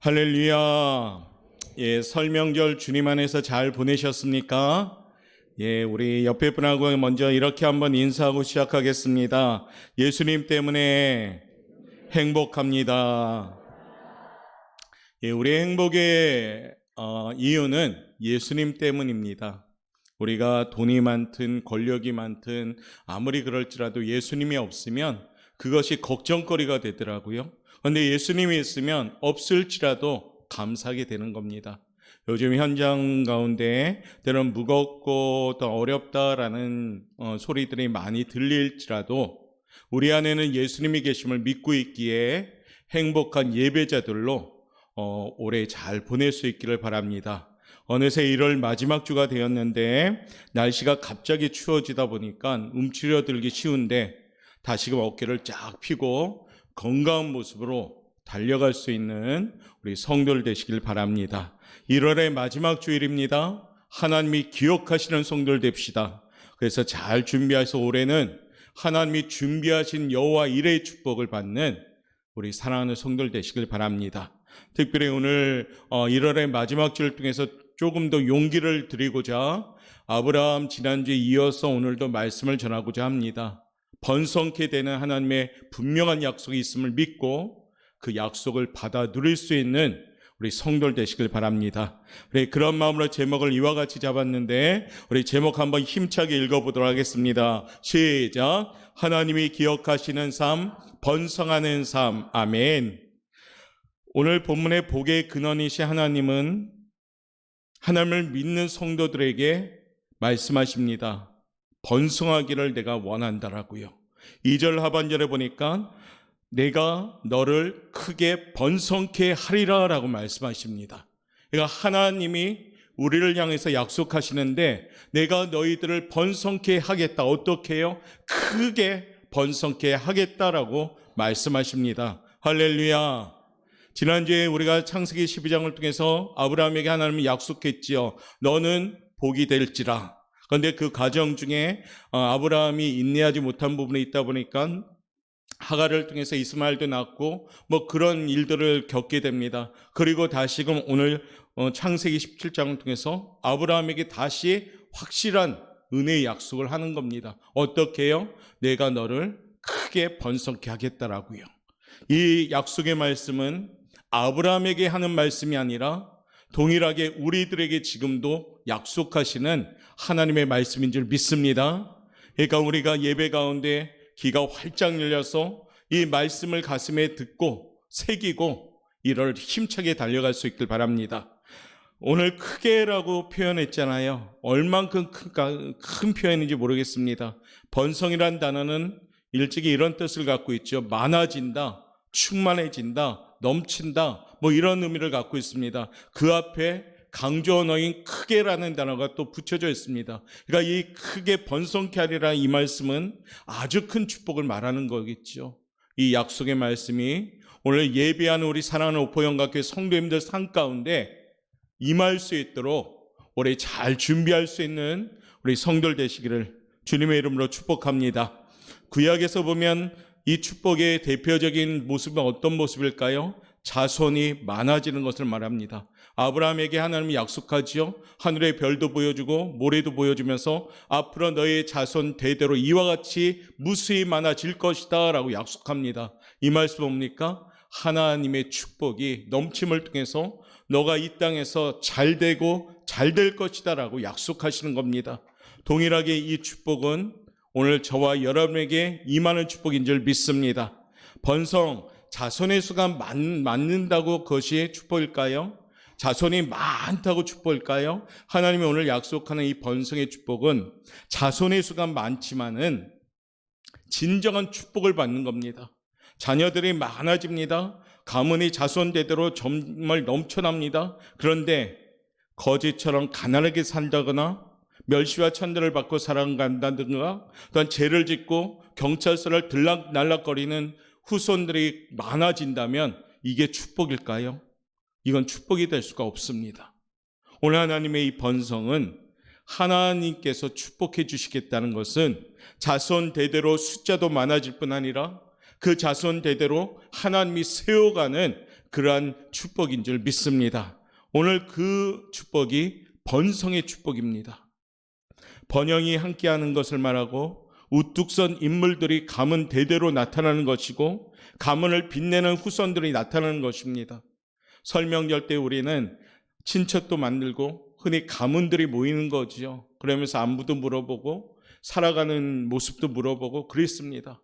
할렐루야. 설명절 주님 안에서 잘 보내셨습니까? 우리 옆에 분하고 먼저 이렇게 한번 인사하고 시작하겠습니다. 예수님 때문에 행복합니다. 우리 행복의 이유는 예수님 때문입니다. 우리가 돈이 많든 권력이 많든 아무리 그럴지라도 예수님이 없으면 그것이 걱정거리가 되더라고요. 그런데 예수님이 있으면 없을지라도 감사하게 되는 겁니다. 요즘 현장 가운데 때론 무겁고 더 어렵다라는 소리들이 많이 들릴지라도 우리 안에는 예수님이 계심을 믿고 있기에 행복한 예배자들로 올해 잘 보낼 수 있기를 바랍니다. 어느새 1월 마지막 주가 되었는데 날씨가 갑자기 추워지다 보니까 움츠려들기 쉬운데 다시금 어깨를 쫙 펴고 건강한 모습으로 달려갈 수 있는 우리 성도들 되시길 바랍니다. 1월의 마지막 주일입니다. 하나님이 기억하시는 성도들 됩시다. 그래서 잘 준비해서 올해는 하나님이 준비하신 여호와 일의 축복을 받는 우리 사랑하는 성도들 되시길 바랍니다. 특별히 오늘 1월의 마지막 주를 통해서 조금 더 용기를 드리고자 아브라함 지난주에 이어서 오늘도 말씀을 전하고자 합니다. 번성케 되는 하나님의 분명한 약속이 있음을 믿고 그 약속을 받아 누릴 수 있는 우리 성도들 되시길 바랍니다. 우리 그런 마음으로 제목을 이와 같이 잡았는데 우리 제목 한번 힘차게 읽어보도록 하겠습니다. 시작. 하나님이 기억하시는 삶, 번성하는 삶. 아멘. 오늘 본문의 복의 근원이신 하나님은 하나님을 믿는 성도들에게 말씀하십니다. 번성하기를 내가 원한다라고요. 2절 하반절에 보니까 내가 너를 크게 번성케 하리라 라고 말씀하십니다. 그러니까 하나님이 우리를 향해서 약속하시는데 내가 너희들을 번성케 하겠다. 어떻게 해요? 크게 번성케 하겠다라고 말씀하십니다. 할렐루야. 지난주에 우리가 창세기 12장을 통해서 아브라함에게 하나님이 약속했지요. 너는 복이 될지라. 그런데 그 과정 중에 아브라함이 인내하지 못한 부분이 있다 보니까 하갈을 통해서 이스마엘도 낳고 그런 일들을 겪게 됩니다. 그리고 다시금 오늘 창세기 17장을 통해서 아브라함에게 다시 확실한 은혜의 약속을 하는 겁니다. 어떻게 해요? 내가 너를 크게 번성케 하겠다라고요. 이 약속의 말씀은 아브라함에게 하는 말씀이 아니라 동일하게 우리들에게 지금도 약속하시는 하나님의 말씀인 줄 믿습니다. 그러니까 우리가 예배 가운데 귀가 활짝 열려서 이 말씀을 가슴에 듣고 새기고 이를 힘차게 달려갈 수 있길 바랍니다. 오늘 크게라고 표현했잖아요. 얼만큼 큰 표현인지 모르겠습니다. 번성이란 단어는 일찍이 이런 뜻을 갖고 있죠. 많아진다, 충만해진다, 넘친다, 이런 의미를 갖고 있습니다. 그 앞에 강조 언어인 크게라는 단어가 또 붙여져 있습니다. 그러니까 이 크게 번성케 하리라 이 말씀은 아주 큰 축복을 말하는 거겠죠. 이 약속의 말씀이 오늘 예배하는 우리 사랑하는 오포영각교회 성도님들 삶 가운데 임할 수 있도록 올해 잘 준비할 수 있는 우리 성도들 되시기를 주님의 이름으로 축복합니다. 구약에서 보면 이 축복의 대표적인 모습은 어떤 모습일까요? 자손이 많아지는 것을 말합니다. 아브라함에게 하나님이 약속하지요. 하늘의 별도 보여주고 모래도 보여주면서 앞으로 너의 자손 대대로 이와 같이 무수히 많아질 것이다 라고 약속합니다. 이 말씀 뭡니까? 하나님의 축복이 넘침을 통해서 너가 이 땅에서 잘되고 잘될 것이다 라고 약속하시는 겁니다. 동일하게 이 축복은 오늘 저와 여러분에게 임하는 축복인 줄 믿습니다. 번성, 자손의 수가 많는다고 그것이 축복일까요? 자손이 많다고 축복일까요? 하나님이 오늘 약속하는 이 번성의 축복은 자손의 수가 많지만은 진정한 축복을 받는 겁니다. 자녀들이 많아집니다. 가문이 자손 대대로 정말 넘쳐납니다. 그런데 거지처럼 가난하게 산다거나 멸시와 천대를 받고 살아간다든가 또한 죄를 짓고 경찰서를 들락날락거리는 후손들이 많아진다면 이게 축복일까요? 이건 축복이 될 수가 없습니다. 오늘 하나님의 이 번성은 하나님께서 축복해 주시겠다는 것은 자손 대대로 숫자도 많아질 뿐 아니라 그 자손 대대로 하나님이 세워가는 그러한 축복인 줄 믿습니다. 오늘 그 축복이 번성의 축복입니다. 번영이 함께하는 것을 말하고 우뚝 선 인물들이 가문 대대로 나타나는 것이고 가문을 빛내는 후손들이 나타나는 것입니다. 설명절 때 우리는 친척도 만들고 흔히 가문들이 모이는 거죠. 그러면서 안부도 물어보고 살아가는 모습도 물어보고 그랬습니다.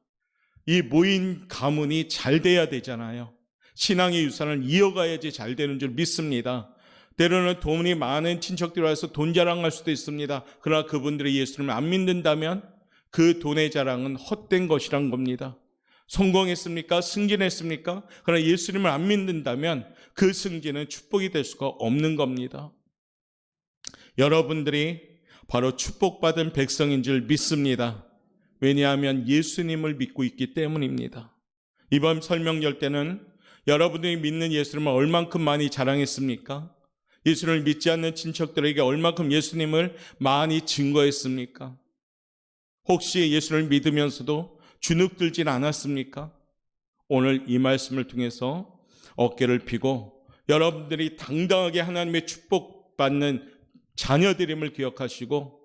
이 모인 가문이 잘 돼야 되잖아요. 신앙의 유산을 이어가야지 잘 되는 줄 믿습니다. 때로는 돈이 많은 친척들이 와서 돈 자랑할 수도 있습니다. 그러나 그분들이 예수님을 안 믿는다면 그 돈의 자랑은 헛된 것이란 겁니다. 성공했습니까? 승진했습니까? 그러나 예수님을 안 믿는다면 그 승진은 축복이 될 수가 없는 겁니다. 여러분들이 바로 축복받은 백성인 줄 믿습니다. 왜냐하면 예수님을 믿고 있기 때문입니다. 이번 설명절 때는 여러분들이 믿는 예수님을 얼만큼 많이 자랑했습니까? 예수님을 믿지 않는 친척들에게 얼만큼 예수님을 많이 증거했습니까? 혹시 예수를 믿으면서도 주눅들진 않았습니까? 오늘 이 말씀을 통해서 어깨를 펴고 여러분들이 당당하게 하나님의 축복받는 자녀들임을 기억하시고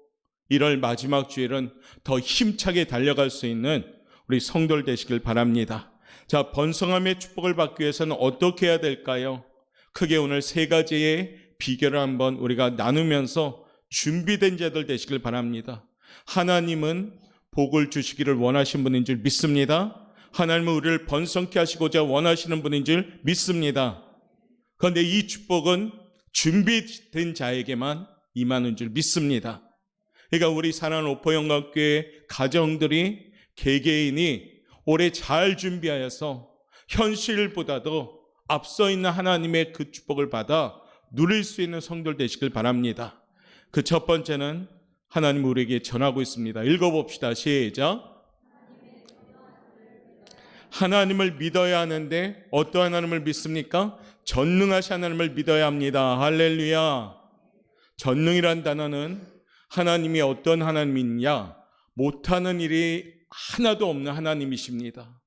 1월 마지막 주일은 더 힘차게 달려갈 수 있는 우리 성도들 되시길 바랍니다. 자, 번성함의 축복을 받기 위해서는 어떻게 해야 될까요? 크게 오늘 3가지의 비결을 한번 우리가 나누면서 준비된 자들 되시길 바랍니다. 하나님은 복을 주시기를 원하신 분인 줄 믿습니다. 하나님은 우리를 번성케 하시고자 원하시는 분인 줄 믿습니다. 그런데 이 축복은 준비된 자에게만 임하는 줄 믿습니다. 그러니까 우리 사랑하는 오포영광교회 가정들이 개개인이 올해 잘 준비하여서 현실보다도 앞서 있는 하나님의 그 축복을 받아 누릴 수 있는 성도들 되시길 바랍니다. 그 첫 번째는 하나님 우리에게 전하고 있습니다. 읽어봅시다. 시작. 하나님을 믿어야 하는데 어떠한 하나님을 믿습니까? 전능하신 하나님을 믿어야 합니다. 할렐루야. 전능이란 단어는 하나님이 어떤 하나님이냐? 못하는 일이 하나도 없는 하나님이십니다.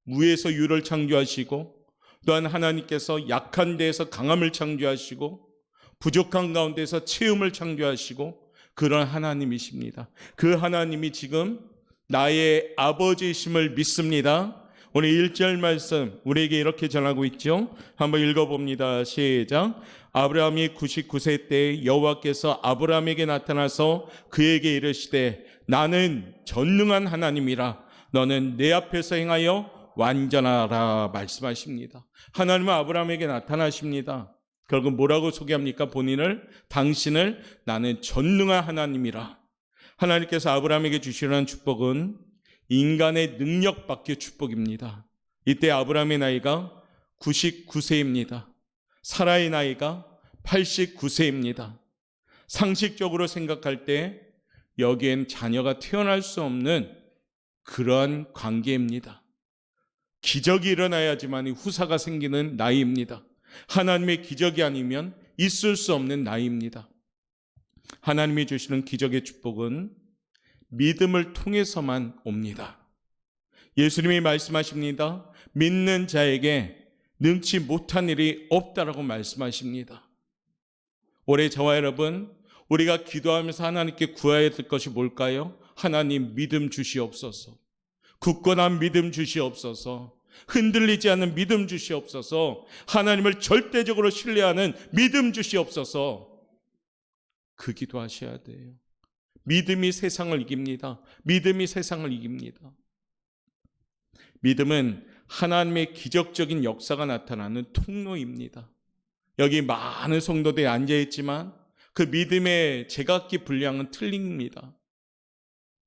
무에서 유를 창조하시고 또한 하나님께서 약한 데에서 강함을 창조하시고 부족한 가운데서 채움을 창조하시고 그런 하나님이십니다. 그 하나님이 지금 나의 아버지이심을 믿습니다. 오늘 1절 말씀 우리에게 이렇게 전하고 있죠. 한번 읽어봅니다. 시작. 아브라함이 99세 때 여호와께서 아브라함에게 나타나서 그에게 이르시되 나는 전능한 하나님이라 너는 내 앞에서 행하여 완전하라 말씀하십니다. 하나님은 아브라함에게 나타나십니다. 결국 뭐라고 소개합니까? 본인을, 당신을 나는 전능한 하나님이라. 하나님께서 아브라함에게 주시려는 축복은 인간의 능력밖의 축복입니다. 이때 아브라함의 나이가 99세입니다. 사라의 나이가 89세입니다. 상식적으로 생각할 때 여기엔 자녀가 태어날 수 없는 그러한 관계입니다. 기적이 일어나야지만 후사가 생기는 나이입니다. 하나님의 기적이 아니면 있을 수 없는 나이입니다. 하나님이 주시는 기적의 축복은 믿음을 통해서만 옵니다. 예수님이 말씀하십니다. 믿는 자에게 능치 못한 일이 없다라고 말씀하십니다. 올해 저와 여러분, 우리가 기도하면서 하나님께 구해야 될 것이 뭘까요? 하나님 믿음 주시옵소서. 굳건한 믿음 주시옵소서. 흔들리지 않는 믿음 주시옵소서. 하나님을 절대적으로 신뢰하는 믿음 주시옵소서. 그 기도하셔야 돼요. 믿음이 세상을 이깁니다. 믿음이 세상을 이깁니다. 믿음은 하나님의 기적적인 역사가 나타나는 통로입니다. 여기 많은 성도들이 앉아있지만 그 믿음의 제각기 분량은 틀립니다.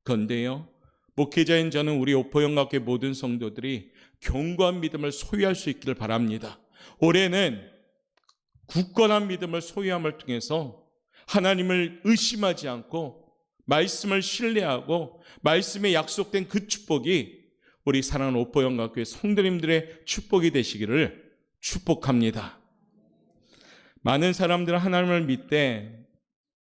그런데요, 목회자인 저는 우리 오포영학교의 모든 성도들이 견고한 믿음을 소유할 수 있기를 바랍니다. 올해는 굳건한 믿음을 소유함을 통해서 하나님을 의심하지 않고 말씀을 신뢰하고 말씀에 약속된 그 축복이 우리 사랑하는 오포영학교의 성도님들의 축복이 되시기를 축복합니다. 많은 사람들은 하나님을 믿되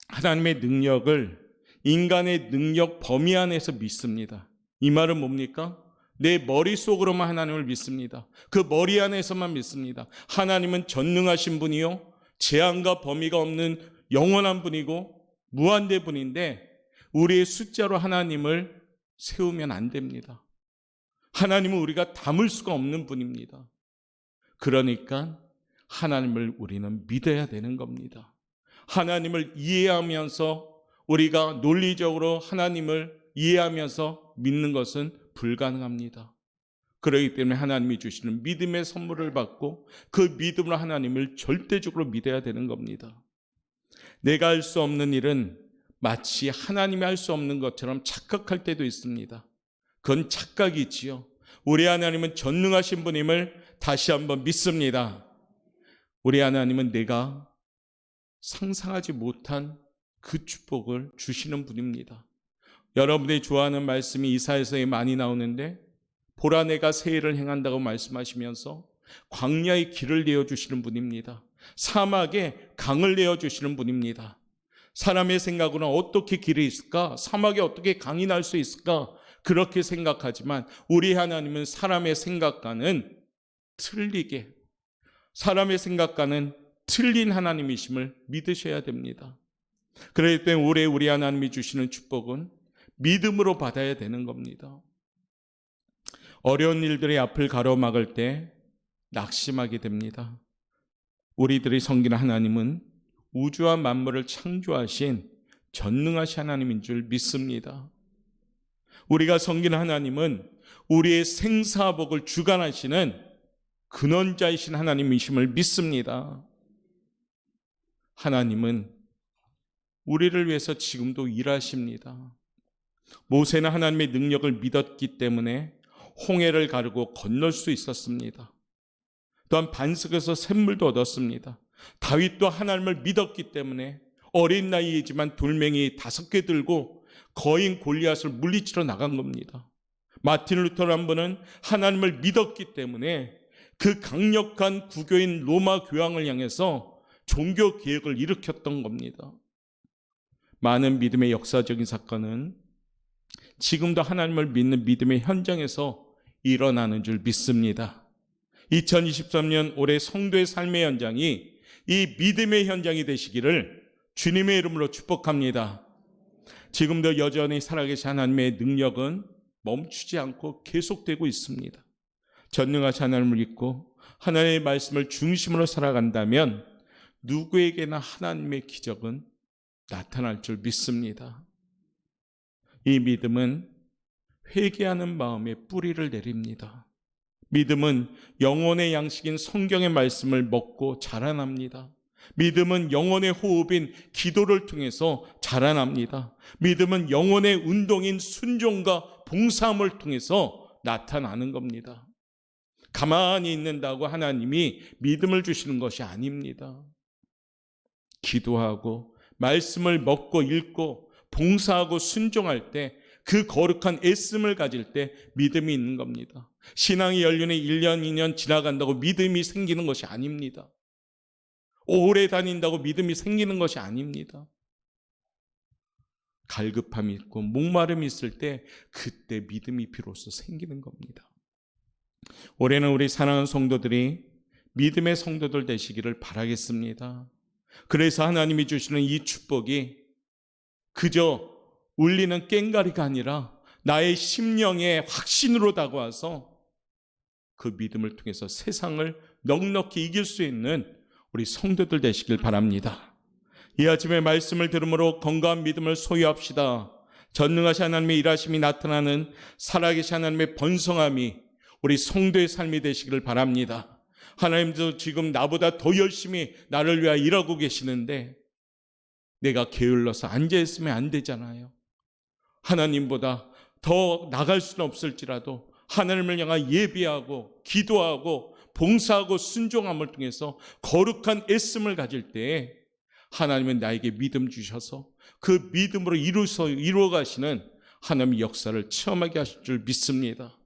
하나님의 능력을 인간의 능력 범위 안에서 믿습니다. 이 말은 뭡니까? 내 머릿속으로만 하나님을 믿습니다. 그 머리 안에서만 믿습니다. 하나님은 전능하신 분이요, 제한과 범위가 없는 영원한 분이고 무한대 분인데 우리의 숫자로 하나님을 세우면 안 됩니다. 하나님은 우리가 담을 수가 없는 분입니다. 그러니까 하나님을 우리는 믿어야 되는 겁니다. 하나님을 이해하면서 우리가 논리적으로 하나님을 이해하면서 믿는 것은 불가능합니다. 그렇기 때문에 하나님이 주시는 믿음의 선물을 받고 그 믿음으로 하나님을 절대적으로 믿어야 되는 겁니다. 내가 할 수 없는 일은 마치 하나님이 할 수 없는 것처럼 착각할 때도 있습니다. 그건 착각이지요. 우리 하나님은 전능하신 분임을 다시 한번 믿습니다. 우리 하나님은 내가 상상하지 못한 그 축복을 주시는 분입니다. 여러분들이 좋아하는 말씀이 이사야서에 많이 나오는데, 보라 내가 새 일을 행한다고 말씀하시면서 광야의 길을 내어주시는 분입니다. 사막에 강을 내어주시는 분입니다. 사람의 생각으로는 어떻게 길이 있을까? 사막에 어떻게 강이 날 수 있을까? 그렇게 생각하지만 우리 하나님은 사람의 생각과는 틀리게, 사람의 생각과는 틀린 하나님이심을 믿으셔야 됩니다. 그렇기 때문에 올해 우리 하나님이 주시는 축복은 믿음으로 받아야 되는 겁니다. 어려운 일들의 앞을 가로막을 때 낙심하게 됩니다. 우리들이 섬기는 하나님은 우주와 만물을 창조하신 전능하신 하나님인 줄 믿습니다. 우리가 섬기는 하나님은 우리의 생사복을 주관하시는 근원자이신 하나님이심을 믿습니다. 하나님은 우리를 위해서 지금도 일하십니다. 모세는 하나님의 능력을 믿었기 때문에 홍해를 가르고 건널 수 있었습니다. 또한 반석에서 샘물도 얻었습니다. 다윗도 하나님을 믿었기 때문에 어린 나이이지만 돌멩이 5개 들고 거인 골리앗을 물리치러 나간 겁니다. 마틴 루터라는 분은 하나님을 믿었기 때문에 그 강력한 구교인 로마 교황을 향해서 종교 개혁을 일으켰던 겁니다. 많은 믿음의 역사적인 사건은 지금도 하나님을 믿는 믿음의 현장에서 일어나는 줄 믿습니다. 2023년 올해 성도의 삶의 현장이 이 믿음의 현장이 되시기를 주님의 이름으로 축복합니다. 지금도 여전히 살아계신 하나님의 능력은 멈추지 않고 계속되고 있습니다. 전능하신 하나님을 믿고 하나님의 말씀을 중심으로 살아간다면 누구에게나 하나님의 기적은 나타날 줄 믿습니다. 이 믿음은 회개하는 마음에 뿌리를 내립니다. 믿음은 영혼의 양식인 성경의 말씀을 먹고 자라납니다. 믿음은 영혼의 호흡인 기도를 통해서 자라납니다. 믿음은 영혼의 운동인 순종과 봉사함을 통해서 나타나는 겁니다. 가만히 있는다고 하나님이 믿음을 주시는 것이 아닙니다. 기도하고 말씀을 먹고 읽고 봉사하고 순종할 때 그 거룩한 애씀을 가질 때 믿음이 있는 겁니다. 신앙이 연륜에 1년, 2년 지나간다고 믿음이 생기는 것이 아닙니다. 오래 다닌다고 믿음이 생기는 것이 아닙니다. 갈급함이 있고 목마름이 있을 때 그때 믿음이 비로소 생기는 겁니다. 올해는 우리 사랑하는 성도들이 믿음의 성도들 되시기를 바라겠습니다. 그래서 하나님이 주시는 이 축복이 그저 울리는 꽹과리가 아니라 나의 심령의 확신으로 다가와서 그 믿음을 통해서 세상을 넉넉히 이길 수 있는 우리 성도들 되시길 바랍니다. 이 아침에 말씀을 들음으로 건강한 믿음을 소유합시다. 전능하신 하나님의 일하심이 나타나는 살아계신 하나님의 번성함이 우리 성도의 삶이 되시기를 바랍니다. 하나님도 지금 나보다 더 열심히 나를 위하여 일하고 계시는데 내가 게을러서 앉아있으면 안 되잖아요. 하나님보다 더 나갈 수는 없을지라도 하나님을 향해 예비하고 기도하고 봉사하고 순종함을 통해서 거룩한 애씀을 가질 때에 하나님은 나에게 믿음 주셔서 그 믿음으로 이루어 가시는 하나님의 역사를 체험하게 하실 줄 믿습니다.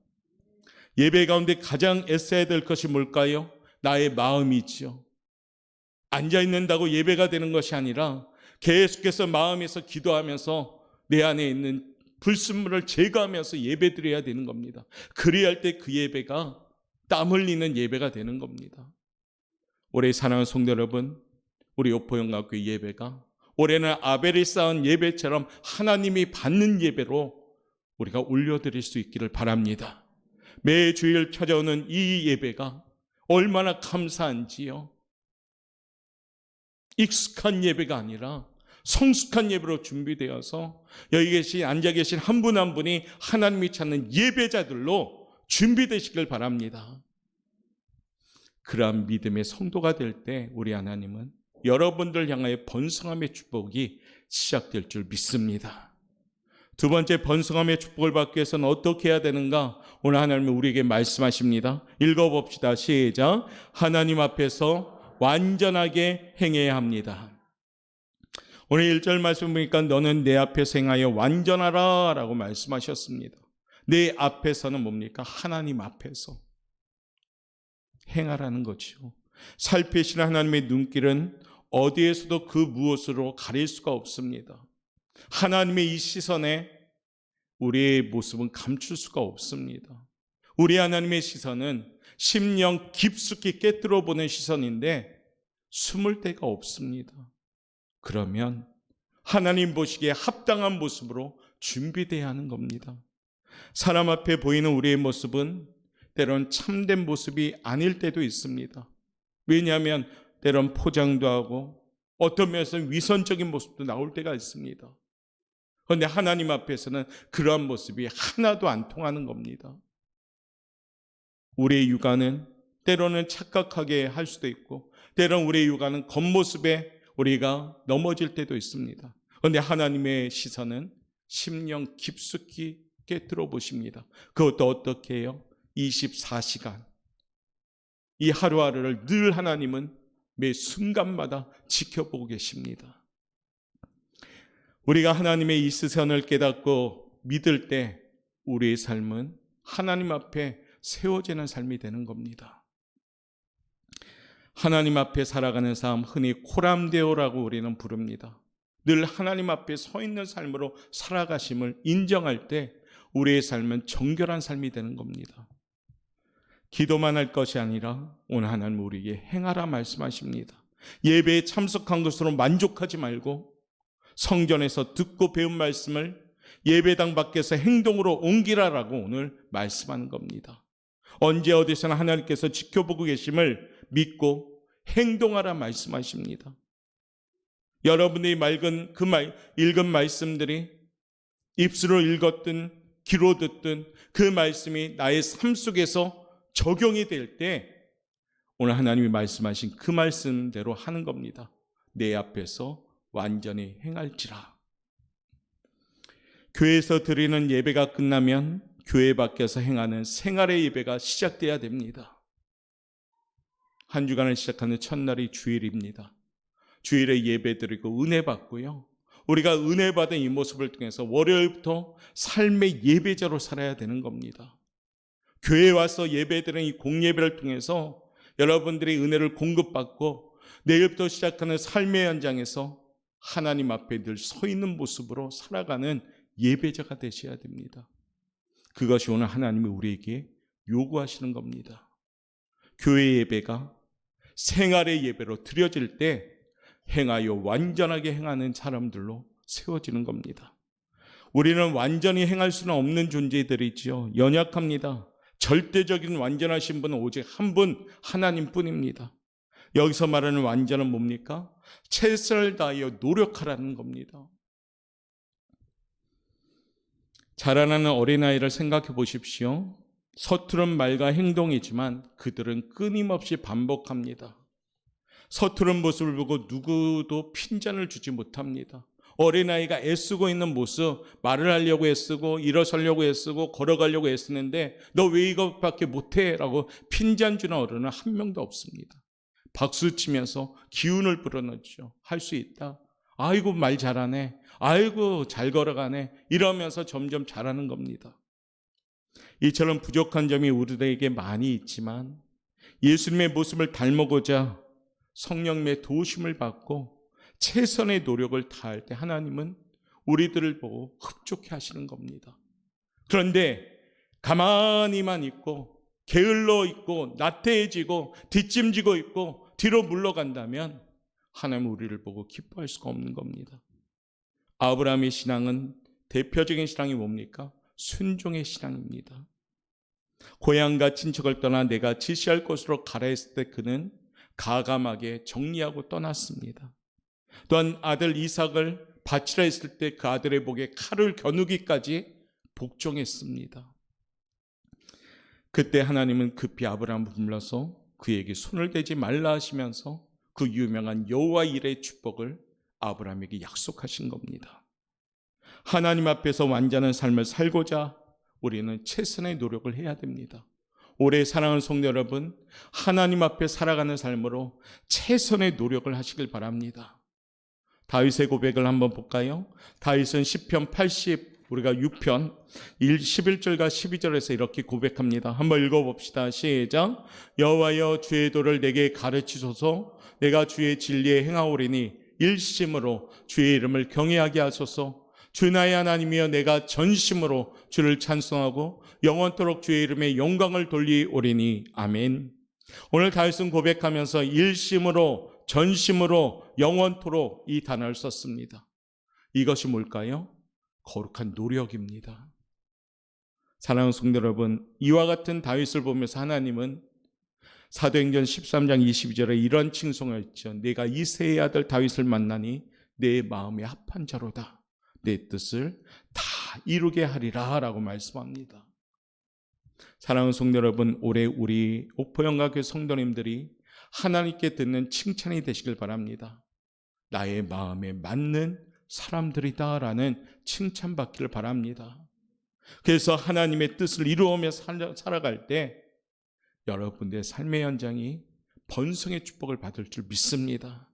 예배 가운데 가장 애써야 될 것이 뭘까요? 나의 마음이지요. 앉아있는다고 예배가 되는 것이 아니라 계속해서 마음에서 기도하면서 내 안에 있는 불순물을 제거하면서 예배드려야 되는 겁니다. 그래야 할 때 그 예배가 땀 흘리는 예배가 되는 겁니다. 올해 사랑하는 성도 여러분, 우리 오포영학교 예배가 올해는 아벨이 쌓은 예배처럼 하나님이 받는 예배로 우리가 올려드릴 수 있기를 바랍니다. 매 주일 찾아오는 이 예배가 얼마나 감사한지요. 익숙한 예배가 아니라 성숙한 예배로 준비되어서 여기 앉아 계신 한 분 한 분이 하나님이 찾는 예배자들로 준비되시길 바랍니다. 그러한 믿음의 성도가 될 때 우리 하나님은 여러분들 향하여 번성함의 축복이 시작될 줄 믿습니다. 두 번째, 번성함의 축복을 받기 위해서는 어떻게 해야 되는가? 오늘 하나님은 우리에게 말씀하십니다. 읽어봅시다. 시작. 하나님 앞에서 완전하게 행해야 합니다. 오늘 1절 말씀 보니까 너는 내 앞에서 행하여 완전하라 라고 말씀하셨습니다. 내 앞에서는 뭡니까? 하나님 앞에서 행하라는 거죠. 살피시는 하나님의 눈길은 어디에서도 그 무엇으로 가릴 수가 없습니다. 하나님의 이 시선에 우리의 모습은 감출 수가 없습니다. 우리 하나님의 시선은 심령 깊숙이 꿰뚫어 보는 시선인데 숨을 데가 없습니다. 그러면 하나님 보시기에 합당한 모습으로 준비되어야 하는 겁니다. 사람 앞에 보이는 우리의 모습은 때론 참된 모습이 아닐 때도 있습니다. 왜냐하면 때론 포장도 하고 어떤 면에서는 위선적인 모습도 나올 때가 있습니다. 그런데 하나님 앞에서는 그러한 모습이 하나도 안 통하는 겁니다. 우리의 육아는 때로는 착각하게 할 수도 있고 때로는 우리의 육아는 겉모습에 우리가 넘어질 때도 있습니다. 그런데 하나님의 시선은 심령 깊숙이 꿰뚫어 보십니다. 그것도 어떻게 해요? 24시간. 이 하루하루를 늘 하나님은 매 순간마다 지켜보고 계십니다. 우리가 하나님의 이 시선을 깨닫고 믿을 때 우리의 삶은 하나님 앞에 세워지는 삶이 되는 겁니다. 하나님 앞에 살아가는 삶, 흔히 코람데오라고 우리는 부릅니다. 늘 하나님 앞에 서 있는 삶으로 살아가심을 인정할 때 우리의 삶은 정결한 삶이 되는 겁니다. 기도만 할 것이 아니라 오늘 하나님 우리에게 행하라 말씀하십니다. 예배에 참석한 것으로 만족하지 말고 성전에서 듣고 배운 말씀을 예배당 밖에서 행동으로 옮기라라고 오늘 말씀하는 겁니다. 언제 어디서나 하나님께서 지켜보고 계심을 믿고 행동하라 말씀하십니다. 여러분이 읽은 말씀들이 입술로 읽었든 귀로 듣든 그 말씀이 나의 삶 속에서 적용이 될 때 오늘 하나님이 말씀하신 그 말씀대로 하는 겁니다. 내 앞에서 완전히 행할지라. 교회에서 드리는 예배가 끝나면 교회 밖에서 행하는 생활의 예배가 시작돼야 됩니다. 한 주간을 시작하는 첫날이 주일입니다. 주일에 예배 드리고 은혜 받고요. 우리가 은혜 받은 이 모습을 통해서 월요일부터 삶의 예배자로 살아야 되는 겁니다. 교회에 와서 예배드리는 이 공예배를 통해서 여러분들이 은혜를 공급받고 내일부터 시작하는 삶의 현장에서 하나님 앞에 늘 서 있는 모습으로 살아가는 예배자가 되셔야 됩니다. 그것이 오늘 하나님이 우리에게 요구하시는 겁니다. 교회 예배가 생활의 예배로 드려질 때 행하여 완전하게 행하는 사람들로 세워지는 겁니다. 우리는 완전히 행할 수는 없는 존재들이지요. 연약합니다. 절대적인 완전하신 분은 오직 한 분 하나님뿐입니다. 여기서 말하는 완전은 뭡니까? 최선을 다하여 노력하라는 겁니다. 자라나는 어린아이를 생각해 보십시오. 서투른 말과 행동이지만 그들은 끊임없이 반복합니다. 서투른 모습을 보고 누구도 핀잔을 주지 못합니다. 어린아이가 애쓰고 있는 모습, 말을 하려고 애쓰고 일어서려고 애쓰고 걸어가려고 애쓰는데 너 왜 이것밖에 못해? 라고 핀잔 주는 어른은 한 명도 없습니다. 박수치면서 기운을 불어넣죠. 할 수 있다. 아이고 말 잘하네. 아이고 잘 걸어가네. 이러면서 점점 잘하는 겁니다. 이처럼 부족한 점이 우리들에게 많이 있지만 예수님의 모습을 닮아보자 성령님의 도우심을 받고 최선의 노력을 다할 때 하나님은 우리들을 보고 흡족해 하시는 겁니다. 그런데 가만히만 있고 게을러 있고 나태해지고 뒷짐지고 있고 뒤로 물러간다면 하나님은 우리를 보고 기뻐할 수가 없는 겁니다. 아브라함의 신앙은 대표적인 신앙이 뭡니까? 순종의 신앙입니다. 고향과 친척을 떠나 내가 지시할 곳으로 가라 했을 때 그는 가감하게 정리하고 떠났습니다. 또한 아들 이삭을 바치라 했을 때 그 아들의 목에 칼을 겨누기까지 복종했습니다. 그때 하나님은 급히 아브라함을 불러서 그에게 손을 대지 말라 하시면서 그 유명한 여호와 일의 축복을 아브라함에게 약속하신 겁니다. 하나님 앞에서 완전한 삶을 살고자 우리는 최선의 노력을 해야 됩니다. 올해 사랑하는 성도 여러분, 하나님 앞에 살아가는 삶으로 최선의 노력을 하시길 바랍니다. 다윗의 고백을 한번 볼까요? 다윗은 시편 80, 우리가 6편 11절과 12절에서 이렇게 고백합니다. 한번 읽어봅시다. 시작. 여호와여 주의 도를 내게 가르치소서. 내가 주의 진리에 행하오리니 일심으로 주의 이름을 경외하게 하소서. 주 나의 하나님이여 내가 전심으로 주를 찬송하고 영원토록 주의 이름에 영광을 돌리오리니 아멘. 오늘 다윗은 고백하면서 일심으로 전심으로 영원토록 이 단어를 썼습니다. 이것이 뭘까요? 거룩한 노력입니다. 사랑하는 성도 여러분, 이와 같은 다윗을 보면서 하나님은 사도행전 13장 22절에 이런 칭송을 했죠. 내가 이새의 아들 다윗을 만나니 내 마음에 합한 자로다. 내 뜻을 다 이루게 하리라 라고 말씀합니다. 사랑하는 성도 여러분, 올해 우리 옥포영가교회 성도님들이 하나님께 듣는 칭찬이 되시길 바랍니다. 나의 마음에 맞는 사람들이다 라는 칭찬받기를 바랍니다. 그래서 하나님의 뜻을 이루어며 살아갈 때 여러분들의 삶의 현장이 번성의 축복을 받을 줄 믿습니다.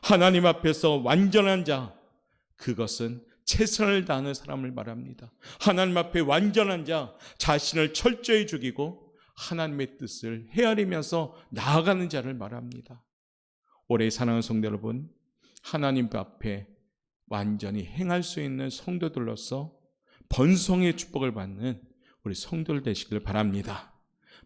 하나님 앞에서 완전한 자, 그것은 최선을 다하는 사람을 말합니다. 하나님 앞에 완전한 자, 자신을 철저히 죽이고 하나님의 뜻을 헤아리면서 나아가는 자를 말합니다. 올해 사랑하는 성도 여러분, 하나님 앞에 완전히 행할 수 있는 성도들로서 번성의 축복을 받는 우리 성도들 되시길 바랍니다.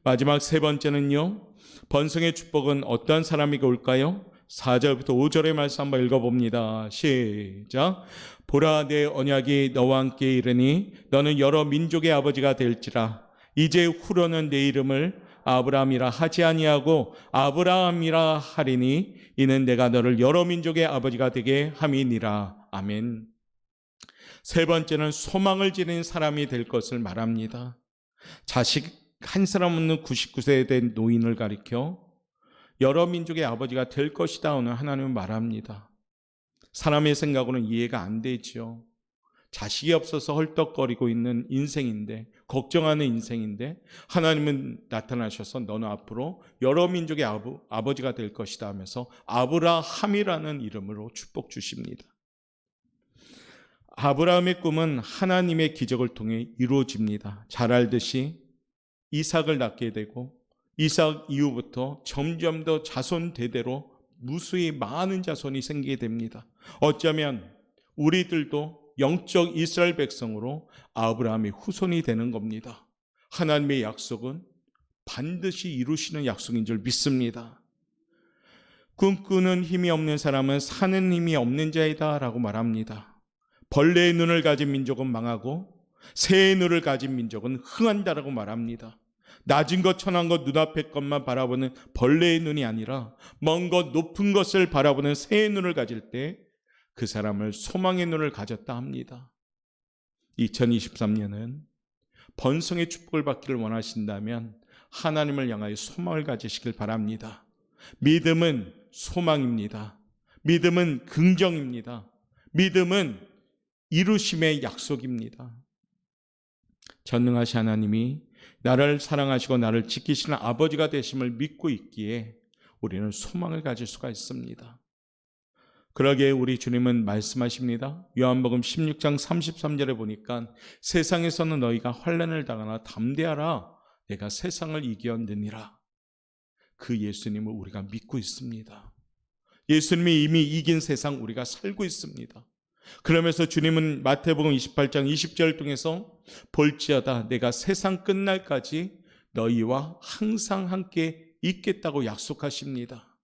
마지막 세 번째는요, 번성의 축복은 어떠한 사람에게 올까요? 4절부터 5절의 말씀 한번 읽어봅니다. 시작. 보라 내 언약이 너와 함께 이르니 너는 여러 민족의 아버지가 될지라. 이제 후로는 내 이름을 아브라함이라 하지 아니하고 아브라함이라 하리니 이는 내가 너를 여러 민족의 아버지가 되게 함이니라. 아멘. 세 번째는 소망을 지닌 사람이 될 것을 말합니다. 자식 한 사람 없는 99세 된 노인을 가리켜 여러 민족의 아버지가 될 것이다 오늘 하나님은 말합니다. 사람의 생각으로는 이해가 안 되죠. 자식이 없어서 헐떡거리고 있는 인생인데, 걱정하는 인생인데 하나님은 나타나셔서 너는 앞으로 여러 민족의 아버지가 될 것이다 하면서 아브라함이라는 이름으로 축복 주십니다. 아브라함의 꿈은 하나님의 기적을 통해 이루어집니다. 잘 알듯이 이삭을 낳게 되고 이삭 이후부터 점점 더 자손 대대로 무수히 많은 자손이 생기게 됩니다. 어쩌면 우리들도 영적 이스라엘 백성으로 아브라함의 후손이 되는 겁니다. 하나님의 약속은 반드시 이루시는 약속인 줄 믿습니다. 꿈꾸는 힘이 없는 사람은 사는 힘이 없는 자이다 라고 말합니다. 벌레의 눈을 가진 민족은 망하고 새의 눈을 가진 민족은 흥한다라고 말합니다. 낮은 것 천한 것 눈앞의 것만 바라보는 벌레의 눈이 아니라 먼 것 높은 것을 바라보는 새의 눈을 가질 때 그 사람을 소망의 눈을 가졌다 합니다. 2023년은 번성의 축복을 받기를 원하신다면 하나님을 향하여 소망을 가지시길 바랍니다. 믿음은 소망입니다. 믿음은 긍정입니다. 믿음은 이루심의 약속입니다. 전능하신 하나님이 나를 사랑하시고 나를 지키시는 아버지가 되심을 믿고 있기에 우리는 소망을 가질 수가 있습니다. 그러기에 우리 주님은 말씀하십니다. 요한복음 16장 33절에 보니까 세상에서는 너희가 환난을 당하나 담대하라. 내가 세상을 이겼느니라. 그 예수님을 우리가 믿고 있습니다. 예수님이 이미 이긴 세상 우리가 살고 있습니다. 그러면서 주님은 마태복음 28장 20절 통해서 볼지어다 내가 세상 끝날까지 너희와 항상 함께 있겠다고 약속하십니다.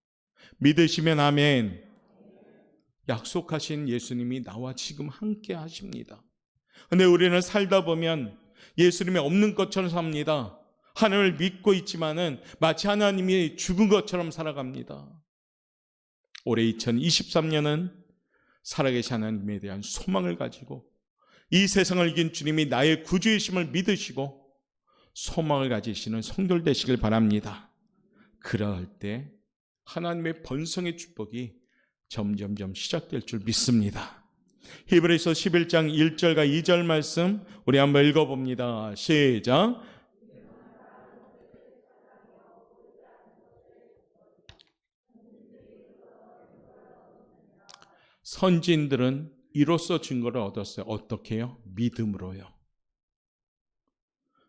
믿으시면 아멘. 약속하신 예수님이 나와 지금 함께 하십니다. 근데 우리는 살다 보면 예수님이 없는 것처럼 삽니다. 하나님을 믿고 있지만은 마치 하나님이 죽은 것처럼 살아갑니다. 올해 2023년은 살아계신 하나님에 대한 소망을 가지고 이 세상을 이긴 주님이 나의 구주이심을 믿으시고 소망을 가지시는 성도들 되시길 바랍니다. 그럴 때 하나님의 번성의 축복이 점점점 시작될 줄 믿습니다. 히브리서 11장 1절과 2절 말씀 우리 한번 읽어봅니다. 시작. 선지인들은 이로써 증거를 얻었어요. 어떻게 해요? 믿음으로요.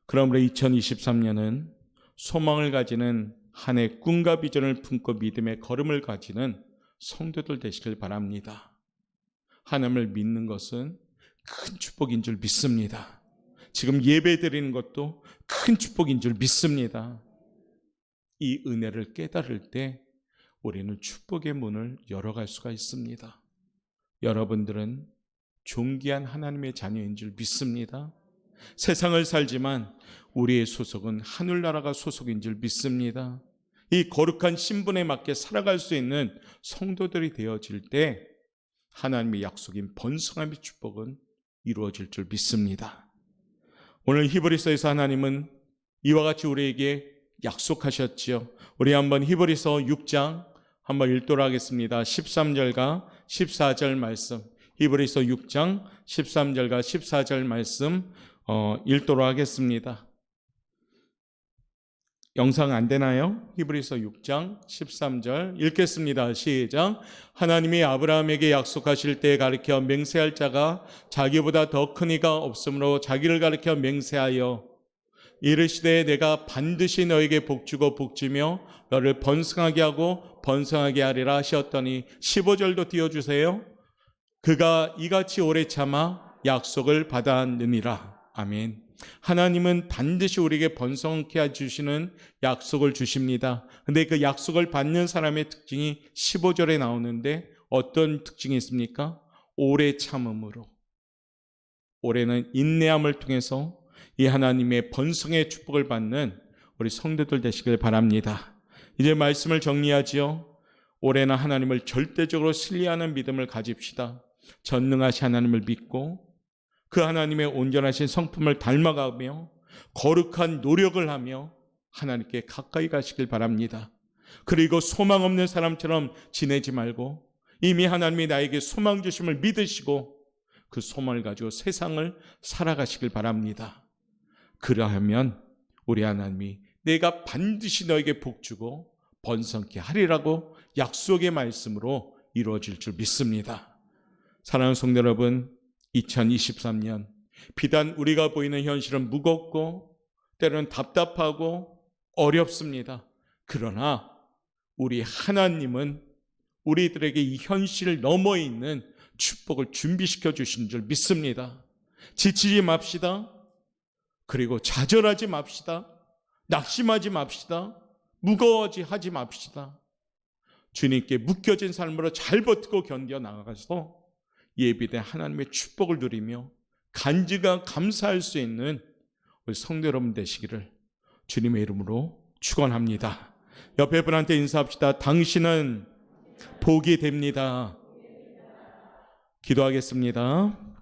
그러므로 2023년은 소망을 가지는 한 해 꿈과 비전을 품고 믿음의 걸음을 가지는 성도들 되시길 바랍니다. 하나님을 믿는 것은 큰 축복인 줄 믿습니다. 지금 예배 드리는 것도 큰 축복인 줄 믿습니다. 이 은혜를 깨달을 때 우리는 축복의 문을 열어갈 수가 있습니다. 여러분들은 존귀한 하나님의 자녀인 줄 믿습니다. 세상을 살지만 우리의 소속은 하늘나라가 소속인 줄 믿습니다. 이 거룩한 신분에 맞게 살아갈 수 있는 성도들이 되어질 때 하나님의 약속인 번성함의 축복은 이루어질 줄 믿습니다. 오늘 히브리서에서 하나님은 이와 같이 우리에게 약속하셨지요. 우리 한번 히브리서 6장 한번 읽도록 하겠습니다. 13절과 14절 말씀, 히브리서 6장 13절과 14절 말씀 읽도록 하겠습니다. 영상 안 되나요? 히브리서 6장 13절 읽겠습니다. 시작. 하나님이 아브라함에게 약속하실 때 가르쳐 맹세할 자가 자기보다 더 큰 이가 없으므로 자기를 가르쳐 맹세하여 이르시되 내가 반드시 너에게 복주고 복주며 너를 번성하게 하고 번성하게 하리라 하셨더니 15절도 띄워주세요. 그가 이같이 오래 참아 약속을 받았느니라. 아멘. 하나님은 반드시 우리에게 번성케 해주시는 약속을 주십니다. 근데 그 약속을 받는 사람의 특징이 15절에 나오는데 어떤 특징이 있습니까? 오래 참음으로. 올해는 인내함을 통해서 이 하나님의 번성의 축복을 받는 우리 성도들 되시길 바랍니다. 이제 말씀을 정리하지요. 올해는 하나님을 절대적으로 신뢰하는 믿음을 가집시다. 전능하신 하나님을 믿고 그 하나님의 온전하신 성품을 닮아가며 거룩한 노력을 하며 하나님께 가까이 가시길 바랍니다. 그리고 소망 없는 사람처럼 지내지 말고 이미 하나님이 나에게 소망 주심을 믿으시고 그 소망을 가지고 세상을 살아가시길 바랍니다. 그러하면 우리 하나님이 내가 반드시 너에게 복주고 번성케 하리라고 약속의 말씀으로 이루어질 줄 믿습니다. 사랑하는 성도 여러분, 2023년 비단 우리가 보이는 현실은 무겁고 때로는 답답하고 어렵습니다. 그러나 우리 하나님은 우리들에게 이 현실을 넘어 있는 축복을 준비시켜 주신 줄 믿습니다. 지치지 맙시다. 그리고 좌절하지 맙시다. 낙심하지 맙시다. 무거워하지 맙시다. 주님께 묶여진 삶으로 잘 버티고 견뎌 나가서 예비된 하나님의 축복을 누리며 간증과 감사할 수 있는 우리 성도 여러분 되시기를 주님의 이름으로 축원합니다. 옆에 분한테 인사합시다. 당신은 복이 됩니다. 기도하겠습니다.